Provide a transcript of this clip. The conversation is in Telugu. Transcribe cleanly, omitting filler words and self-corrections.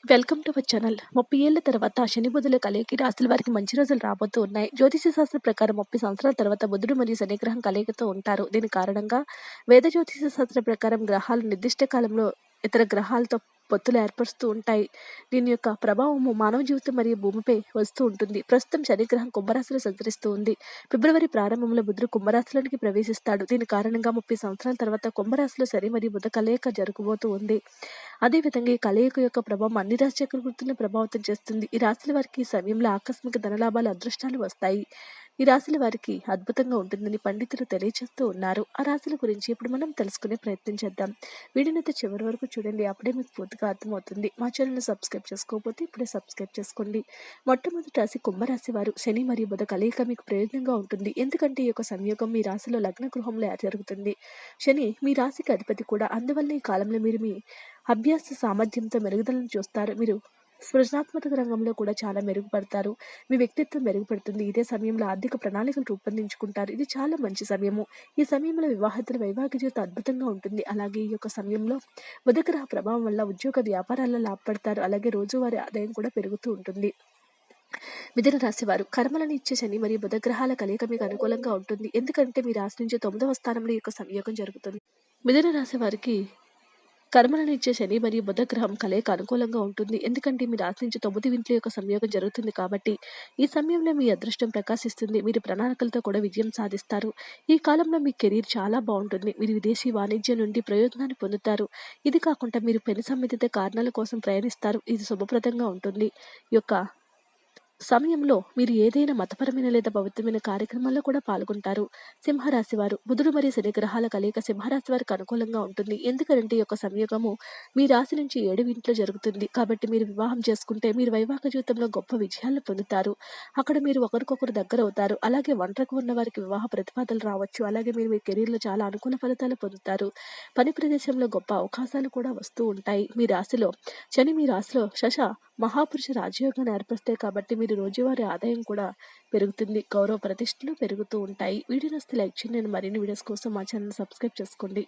Welcome to our channel. 30 ఏళ్ల తర్వాత శని బుధుల కలయిక రాశుల వారికి మంచి రోజులు రాబోతూ ఉన్నాయి. జ్యోతిష శాస్త్రం ప్రకారం 30 సంవత్సరాల తర్వాత బుధుడు మరియు శని గ్రహం కలయికతో ఉంటారు. దీని కారణంగా వేద జ్యోతిష శాస్త్రం ప్రకారం గ్రహాలు నిర్దిష్ట కాలంలో ఇతర గ్రహాలతో పొత్తులు ఏర్పరుస్తూ ఉంటాయి. దీని యొక్క ప్రభావము మానవ జీవితం మరియు భూమిపై వస్తూ ఉంటుంది. ప్రస్తుతం శని గ్రహం కుంభరాశిలో సంచరిస్తూ ఉంది. ఫిబ్రవరి ప్రారంభంలో బుధుడు కుంభరాశిలోనికి ప్రవేశిస్తాడు. దీని కారణంగా 30 సంవత్సరాల తర్వాత కుంభరాశిలో శని మరియు బుధ కలయిక జరగబోతూ ఉంది. అదేవిధంగా ఈ కలయిక యొక్క ప్రభావం అన్ని రాశి చక్రవర్తులను ప్రభావితం చేస్తుంది. ఈ రాశుల వారికి ఈ సమయంలో ఆకస్మిక ధనలాభాలు, అదృష్టాలు వస్తాయి. ఈ రాశుల వారికి అద్భుతంగా ఉంటుందని పండితులు తెలియజేస్తూ ఉన్నారు. ఆ రాశుల గురించి ఇప్పుడు మనం తెలుసుకునే ప్రయత్నం చేద్దాం. వీడియోనైతే చివరి వరకు చూడండి. అప్పుడే మీకు పూర్తిగా అర్థమవుతుంది. మా ఛానల్ని సబ్స్క్రైబ్ చేసుకోకపోతే ఇప్పుడే సబ్స్క్రైబ్ చేసుకోండి. మొట్టమొదటి రాశి కుంభరాశి వారు. శని మరియు బుధ కలయిక మీకు ప్రయోజనంగా ఉంటుంది. ఎందుకంటే ఈ యొక్క సంయోగం మీ రాశిలో లగ్న గృహంలో జరుగుతుంది. శని మీ రాశికి అధిపతి కూడా. అందువల్ల ఈ కాలంలో మీరు మీ అభ్యాస సామర్థ్యంతో మెరుగుదలను చూస్తారు. మీరు సృజనాత్మక రంగంలో కూడా చాలా మెరుగుపడతారు. మీ వ్యక్తిత్వం మెరుగుపడుతుంది. ఇదే సమయంలో ఆర్థిక ప్రణాళికలు రూపొందించుకుంటారు. ఇది చాలా మంచి సమయము. ఈ సమయంలో వివాహితుల వైవాహిక జీవితం అద్భుతంగా ఉంటుంది. అలాగే ఈ యొక్క సమయంలో బుధగ్రహ ప్రభావం వల్ల ఉద్యోగ వ్యాపారాల్లో లాభపడతారు. అలాగే రోజువారీ ఆదాయం కూడా పెరుగుతూ ఉంటుంది. మిథున రాశి వారు. కర్మలను ఇచ్చే శని మరియు బుధగ్రహాల కలయిక మీకు అనుకూలంగా ఉంటుంది. ఎందుకంటే మీ రాశి నుంచి 9వ స్థానంలో ఈ యొక్క సంయోగం జరుగుతుంది. మిథున రాశి వారికి కర్మలను ఇచ్చే శని మరియు బుధ గ్రహం కలయిక అనుకూలంగా ఉంటుంది. ఎందుకంటే మీ రాశి నుంచి 9 ఇంట్ల యొక్క సంయోగం జరుగుతుంది కాబట్టి ఈ సమయంలో మీ అదృష్టం ప్రకాశిస్తుంది. మీరు ప్రణాళికలతో కూడా విజయం సాధిస్తారు. ఈ కాలంలో మీ కెరీర్ చాలా బాగుంటుంది. మీరు విదేశీ వాణిజ్యం నుండి ప్రయోజనాన్ని పొందుతారు. ఇది కాకుండా మీరు పని సంబంధిత కారణాల కోసం ప్రయాణిస్తారు. ఇది శుభప్రదంగా ఉంటుంది. ఈ యొక్క సమయంలో మీరు ఏదైనా మతపరమైన లేదా పవిత్రమైన కార్యక్రమాల్లో కూడా పాల్గొంటారు. సింహరాశి వారు. బుధుడు మరియు శని గ్రహాల కలయిక సింహరాశి వారికి అనుకూలంగా ఉంటుంది. ఎందుకంటే ఈ యొక్క సంయోగము మీ రాశి నుంచి 7వ ఇంట్లో జరుగుతుంది. కాబట్టి మీరు వివాహం చేసుకుంటే మీరు వైవాహిక జీవితంలో గొప్ప విజయాలను పొందుతారు. అక్కడ మీరు ఒకరికొకరు దగ్గర అవుతారు. అలాగే ఒంటరిగా ఉన్న వారికి వివాహ ప్రతిపాదనలు రావచ్చు. అలాగే మీరు మీ కెరీర్లో చాలా అనుకూల ఫలితాలు పొందుతారు. పని ప్రదేశంలో గొప్ప అవకాశాలు కూడా వస్తూ ఉంటాయి. మీ రాశిలో శని మీ రాశిలో మహాపురుష రాజయోగాన్ని ఏర్పరుస్తాయి కాబట్టి మీరు రోజువారీ ఆదాయం కూడా పెరుగుతుంది. గౌరవ ప్రతిష్టలు పెరుగుతూ ఉంటాయి. వీడియో నచ్చితే లైక్ చేయండి. మరిన్ని వీడియోస్ కోసం మా ఛానల్ సబ్స్క్రైబ్ చేసుకోండి.